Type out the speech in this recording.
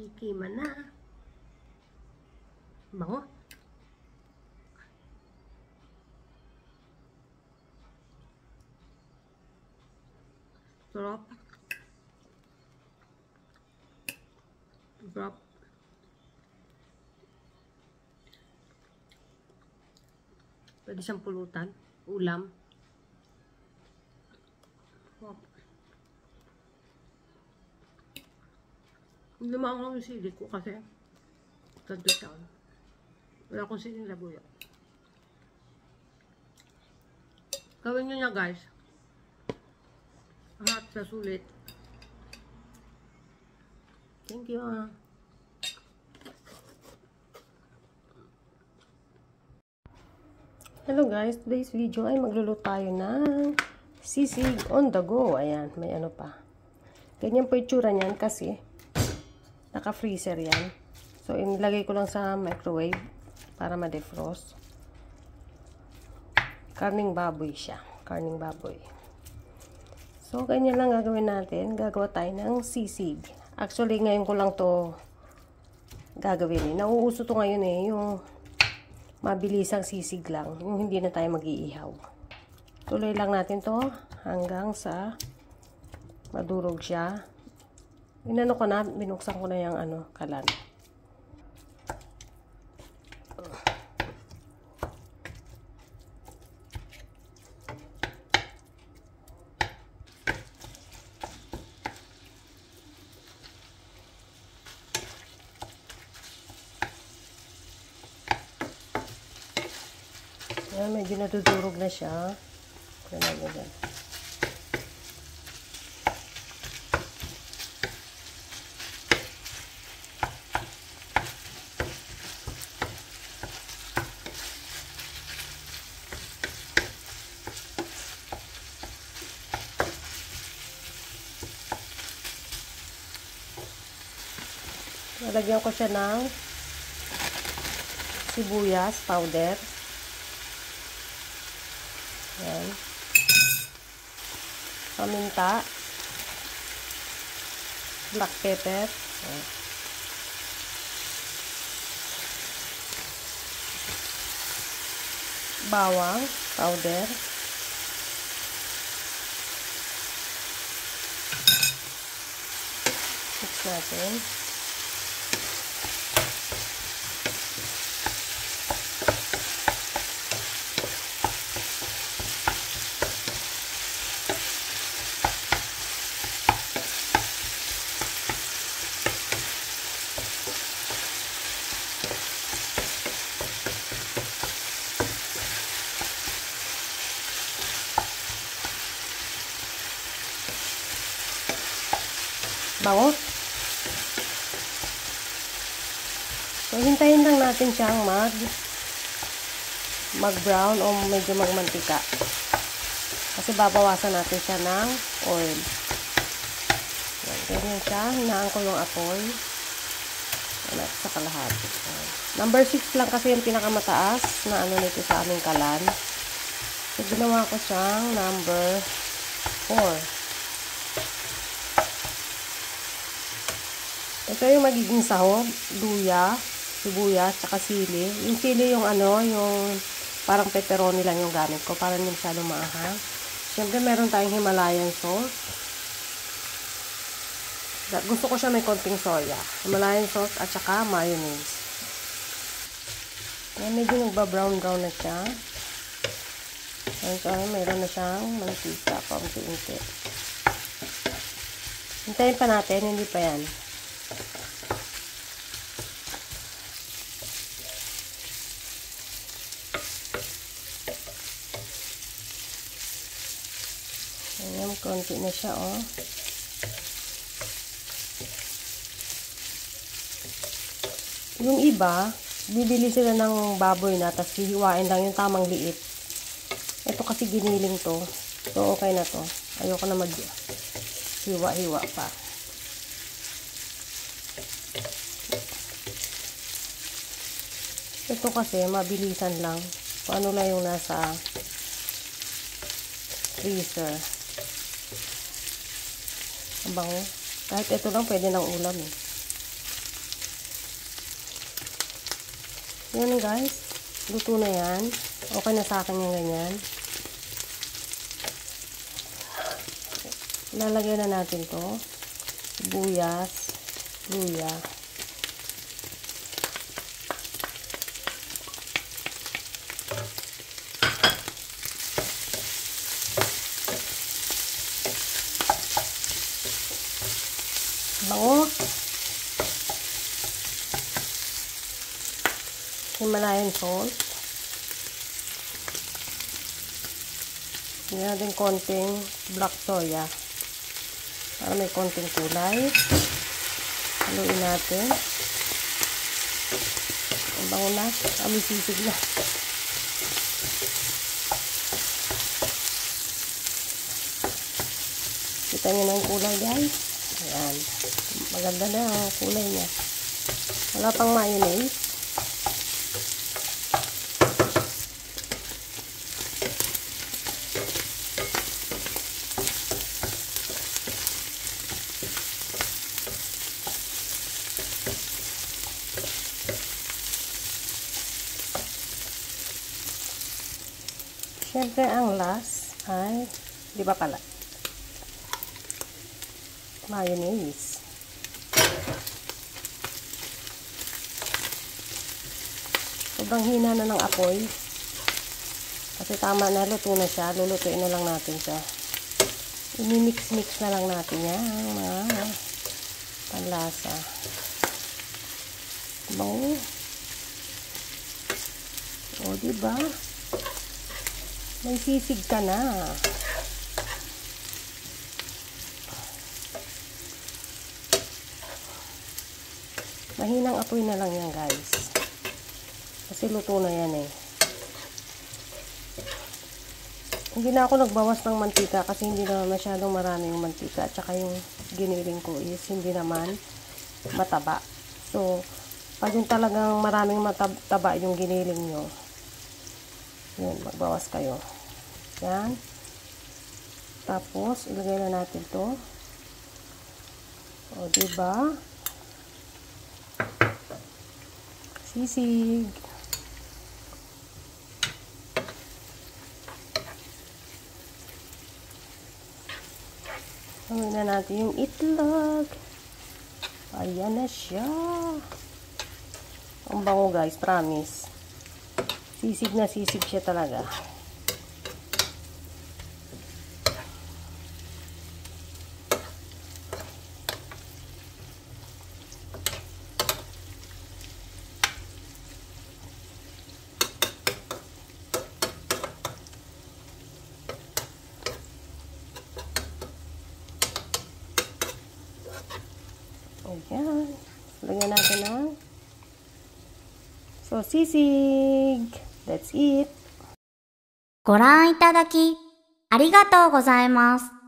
Tikiman na. Bango. Sarap. Sarap. Pwede siyang pulutan. Ulam. Sarap. Hindi naman yung sili ko kasi ganito siya. Wala akong siling labuyo. Gawin nyo na guys. Hot sa sulit. Thank you. Hello guys, today's video ay magluluto tayo ng sisig on the go. Ayan, may ano pa. Ganyan po itsura niyan kasi naka-freezer yan. So, inilagay ko lang sa microwave para ma-defrost. Karning baboy siya. Karning baboy. So, ganyan lang gagawin natin. Gagawa tayo ng sisig. Actually, ngayon ko lang to gagawin. Nauuso to ngayon yung mabilisang sisig lang. Yung hindi na tayo mag-iihaw. Tuloy lang natin to hanggang sa madurog siya. Inano ko na, binuksan ko na yung kalan. Ayan, medyo nadudurog na siya. Ganyan. Nalagyan ko siya ng sibuyas powder. Ayan. Paminta. Black pepper. Ayan. Bawang powder. Mix natin. Bango. So, hintayin lang natin siyang mag-brown o medyo magmantika. Kasi babawasan natin siya ng oil. Ganyan siya. Hinaan ko yung apoy. Sa kalahati. Number 6 lang kasi yung pinakamataas na nito sa aming kalan. So, ginawa ko siyang number 4. Ito yung magiging sahog, luya, sibuyas, tsaka sili. Yung sili yung yung parang pepperoni lang yung gamit ko para hindi masyadong maahang. Siyempre meron tayong Himalayan sauce. Gusto ko siya may konting soya. Himalayan sauce at saka mayonnaise. Yan, medyo nagba-brown na siya. So, meron na siyang mantika, paunti-unti. Hintayin pa natin, hindi pa yan. Ayan, konti na siya, Yung iba, bibili sila ng baboy na, tapos hihiwain lang yung tamang liit. Ito kasi giniling to. So, okay na to. Ayoko na mag-hiwa-hiwa pa. Ito kasi, mabilisan lang. Kung ano lang yung nasa freezer. Ang bango. Kahit ito lang, pwede ng ulam Yan guys. Luto na yan. Okay na sa akin yung ganyan. Lalagyan na natin to. Sibuyas, luya. Bango. Himalayan salt. Lagyan natin konting black soya para may konting kulay. Haluin natin. Ang bango na. May sisig na. Kita nyo na yung kulay guys. Ayan. Maganda na ang kulay niya. Wala pang mayonnaise. Siyempre, ang last ay, di ba pala? Mayonnaise. Sobrang hina na ng apoy. Kasi tama na, luto na siya. Lulutuin na lang natin siya. Imimix-mix na lang natin yan. Mga panlasa. Bango. O, diba? May sisig ka na. Mahinang apoy na lang yan guys. Kasi luto na yan eh. Hindi na ako nagbawas ng mantika kasi hindi naman masyadong marami yung mantika. At saka yung giniling ko is hindi naman mataba. So, pag yung talagang maraming mataba yung giniling nyo, yun, magbawas kayo. Yan. Tapos, ilagay na natin to. O, diba? Sisig. Gawin na natin yung itlog. Ayan na siya. Ang bango guys, promise. Sisig na sisig siya talaga. Ayan. Lagyan natin ng sisig. That's it. ご覧いただきありがとうございます。